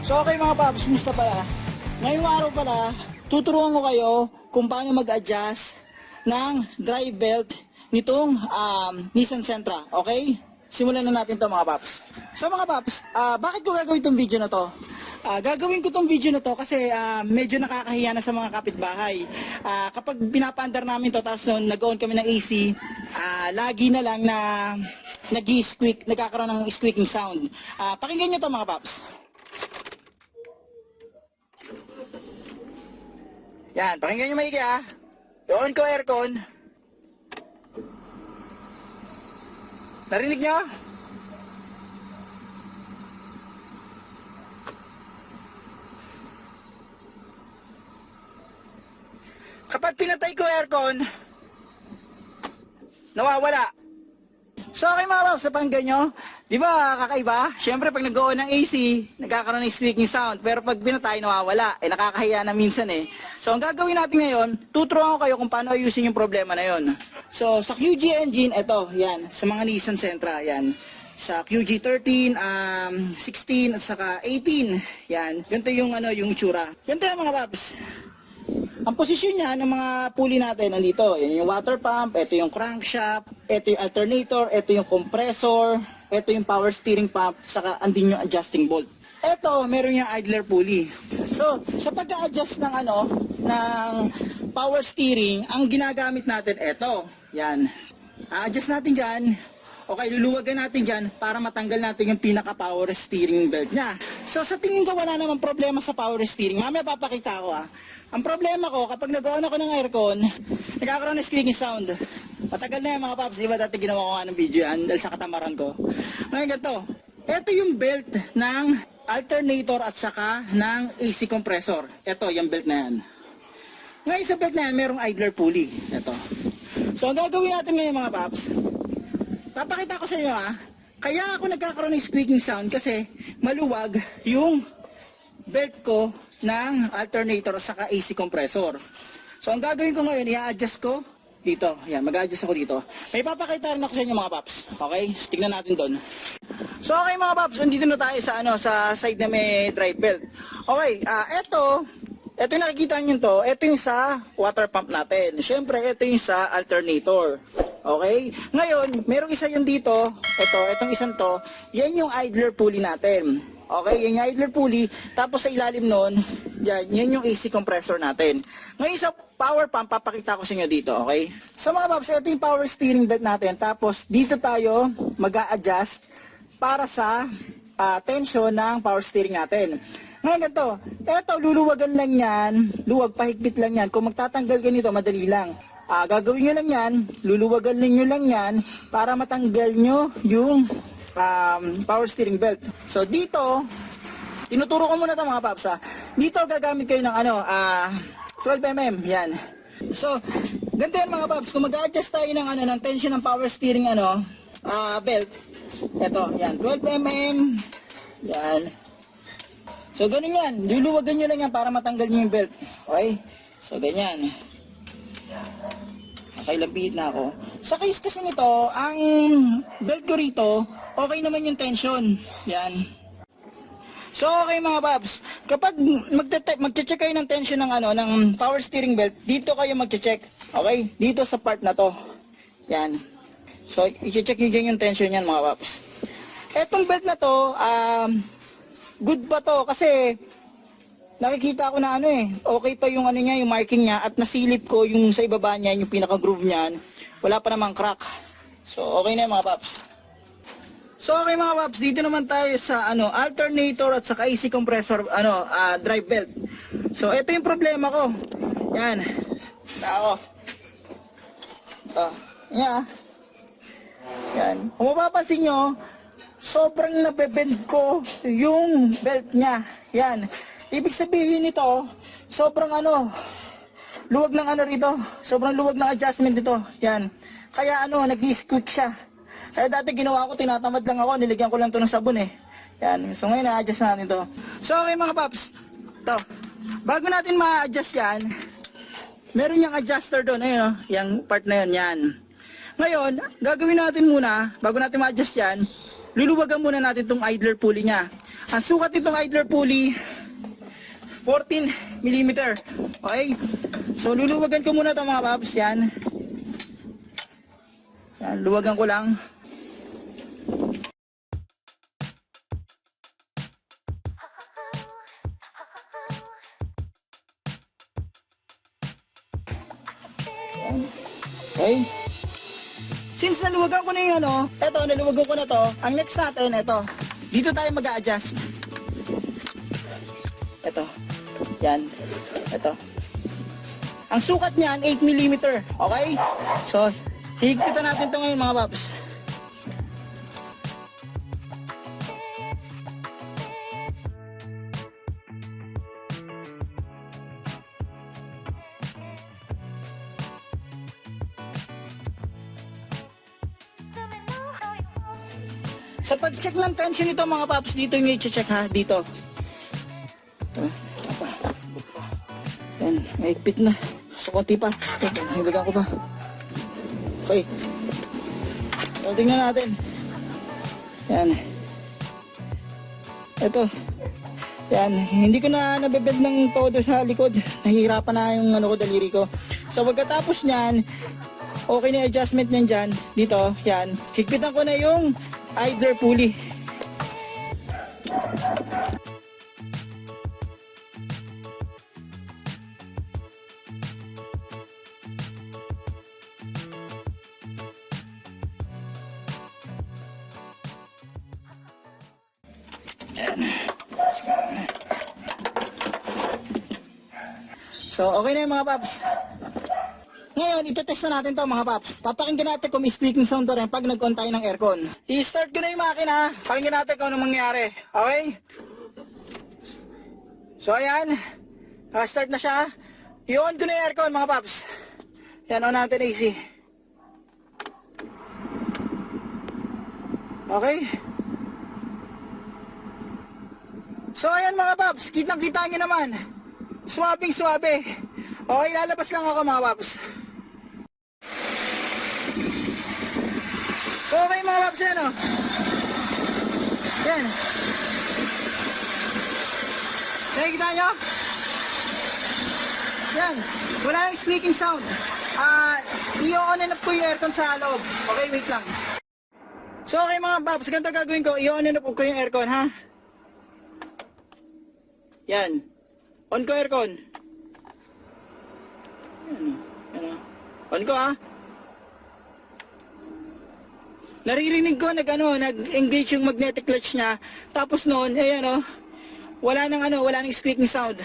So okay mga paps, musta pala? Ngayong araw pala, tuturuan ko kayo kung paano mag-adjust ng drive belt nitong Nissan Sentra, okay? Simulan na natin to mga paps. So mga paps, bakit ko gagawin itong video na to? Gagawin ko tong video na to kasi medyo nakakahiya na sa mga kapitbahay. Kapag pinapaandar namin to tapos nag-on kami ng AC, lagi na lang na nag-squeak, nagkakaroon ng squeaking sound. Pakinggan nyo to mga paps. Yan, pakinggan nyo maigi ha. I-on ko aircon. Narinig nyo? Kapag pinatay ko aircon, nawawala. So okay mga paps, sa pakinggan nyo, di ba kakaiba? Siyempre pag nag-on ng AC, nagkakaroon ng squeaking sound. Pero pag pinatay, nawawala. Nakakahiya na minsan eh. So ang gagawin natin ngayon, tuturuan ko kayo kung paano ayusin yung problema na yon. So sa QG engine, eto, yan. Sa mga Nissan Sentra, yan. Sa QG13, 16 at saka 18. Yan. Ganito yung yung itsura. Ganito yung mga paps. Ang posisyon niya ng mga pulley natin nandito. Yan yung water pump, ito yung crankshaft, ito yung alternator, ito yung compressor, ito yung power steering pump, saka andin yung adjusting bolt. Ito, meron yung idler pulley. So, sa pag-a-adjust ng ng power steering, ang ginagamit natin ito. Yan. A-adjust natin diyan. Okay, luluwagan natin dyan para matanggal natin yung pinaka-power steering belt niya. So, sa tingin ko wala namang problema sa power steering. Mamaya papakita ko Ang problema ko, kapag nag-on ako ng aircon, nagkakaroon ng squeaking sound. Matagal na yan mga paps, di ba dati ginawa ko ng video yan dahil sa katamaran ko. Ngayon ganito, ito yung belt ng alternator at saka ng AC compressor. Ito yung belt na yan. Ngayon sa belt na yan, merong idler pulley. Ito. So ang gagawin natin ngayon mga paps, papakita ko sa inyo kaya ako nagkakaroon ng squeaking sound kasi maluwag yung belt ko ng alternator saka AC compressor. So ang gagawin ko ngayon, i-adjust ko dito. Yan, mag-adjust ako dito. May papakita rin ako sa inyo mga paps. Okay? So, tignan natin doon. So okay mga paps, nandito na tayo sa sa side na may drive belt. Okay, ito yung nakikita niyo to, ito yung sa water pump natin. Syempre, ito yung sa alternator. Okay? Ngayon, merong isa yun dito, itong isang to, yan yung idler pulley natin. Okay, yan yung idler pulley, tapos sa ilalim nun, yan yung AC compressor natin. Ngayon sa power pump, papakita ko sa inyo dito, okay? So mga paps, ito yung power steering belt natin, tapos dito tayo mag-a-adjust para sa tension ng power steering natin. Ngayon ganito, eto luluwagan lang yan, luwag pahigpit lang yan. Kung magtatanggal ka nito, madali lang. Gagawin nyo lang yan, luluwagan nyo lang yan para matanggal nyo yung power steering belt. So dito, tinuturo ko muna ito mga paps Dito gagamit kayo ng 12mm, yan. So, ganito yan mga paps, kung mag-adjust tayo ng ng tension ng power steering belt. Ito, yan, 12mm. Yan. So ganun yan, luluwagan nyo lang yan para matanggal nyo yung belt. Okay? So ganyan. Okay, lapit na ako. Sa case kasi nito, ang belt ko rito, okay naman yung tension. Yan. So okay mga paps, kapag magche-check kayo ng tension ng ng power steering belt, dito kayo magche-check. Okay? Dito sa part na to. Yan. So i-check nyo dyan yung tension yan mga paps. Etong belt na to, good pa to kasi nakikita ko na okay pa yung niya, yung marking niya at nasilip ko yung sa ibaba niya, yung pinaka-groove niyan. Wala pa namang crack. So okay na yung mga paps. So okay mga paps, dito naman tayo sa alternator at saka AC compressor drive belt. So ito yung problema ko. Yan. Ako. Ito. Yan. Yan. Kung mapapansin nyo, sobrang nabebend ko yung belt niya. Yan. Ibig sabihin nito, sobrang luwag ng rito. Sobrang luwag ng adjustment nito. Yan. Kaya nag-squeak siya. Kaya dati ginawa ko, tinatamad lang ako, niligyan ko lang to ng sabon Yan. So ngayon na-adjust natin to. So okay mga paps. To. Bago natin ma-adjust yan, meron yung adjuster doon. Ayun yung part na yun. Yan. Ngayon, gagawin natin muna, bago natin ma-adjust yan, luluwagan muna natin tong idler pulley niya. Ang sukat nitong idler pulley, 14mm. Okay? So, luluwagan ko muna ito mga paps. Yan. Yan, luwagan ko lang. Yan. Okay? Since naluwagan ko na yung naluwagan ko na to, ang next natin, ito. Dito tayo mag-a-adjust. Ito. Yan. Ito. Ang sukat niyan, 8mm. Okay? So, higpitan natin ito ngayon mga paps. Sa pag-check ng tension nito mga paps, dito nyo i-check ha, dito. Ito. Yan, mahigpit na. So, konti pa. Higpitan ko pa. Okay. So, tingnan natin. Yan. Ito. Yan, hindi ko na nabebed ng todo sa likod. Nahihirapan na yung daliri ko. So, pagkatapos nyan, okay na yung adjustment nyan dyan. Dito, yan. Higpitan ko na yung idler pulley. So, okay na yung mga paps. Ngayon, itetest na natin to mga paps. Papakinggan natin kung may squeaking sound pa rin pag nag-on tayo ng aircon. I-start ko na yung makina. Pakinggan natin kung anong mangyari. Okay? So, ayan. Naka-start na siya. I-on ko na yung aircon mga paps. Yan, on natin AC. Okay? So, ayan mga paps. Kitang-kita nyo naman. Swabing swabe. Okay, lalabas lang ako mga paps. So, okay mga paps yan o. Yan. Nakikita nyo? Yan. Wala yung squeaking sound. I-on and off ko yung aircon sa loob. Okay, wait lang. So, okay mga paps. Ganito gagawin ko. I-on and off ko yung aircon ha. Yan. On ko aircon. Yan. On ko ha. Naririnig ko nag-engage yung magnetic clutch niya. Tapos noon, ayan wala nang squeaking sound.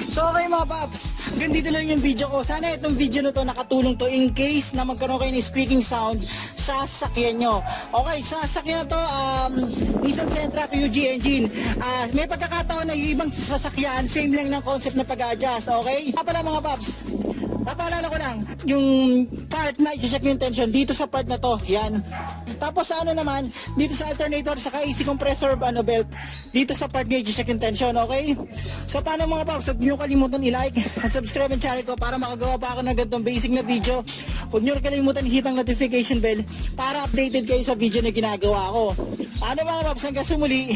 So okay mga paps, hanggang dito lang yung video ko. Sana itong video na to nakatulong to in case na magkaroon kayo ng squeaking sound sa sasakyan nyo. Okay, sa sasakyan na to, Nissan Sentra PUG engine. May pagkakataon na yung ibang sasakyan, same lang ng concept na pag-adjust. Okay? Pala mga paps, papaalala ko lang, yung part na i-check yung tension dito sa part na to, yan. Tapos sa naman, dito sa alternator, saka AC compressor belt, dito sa part nyo i-check yung tension, okay? So paano mga paps, huwag nyo kalimutan i-like at subscribe ang channel ko para makagawa pa ako ng ganitong basic na video. Huwag nyo kalimutan i-hit ang notification bell para updated kayo sa video na ginagawa ko. Paano mga paps, hanggang sa muli,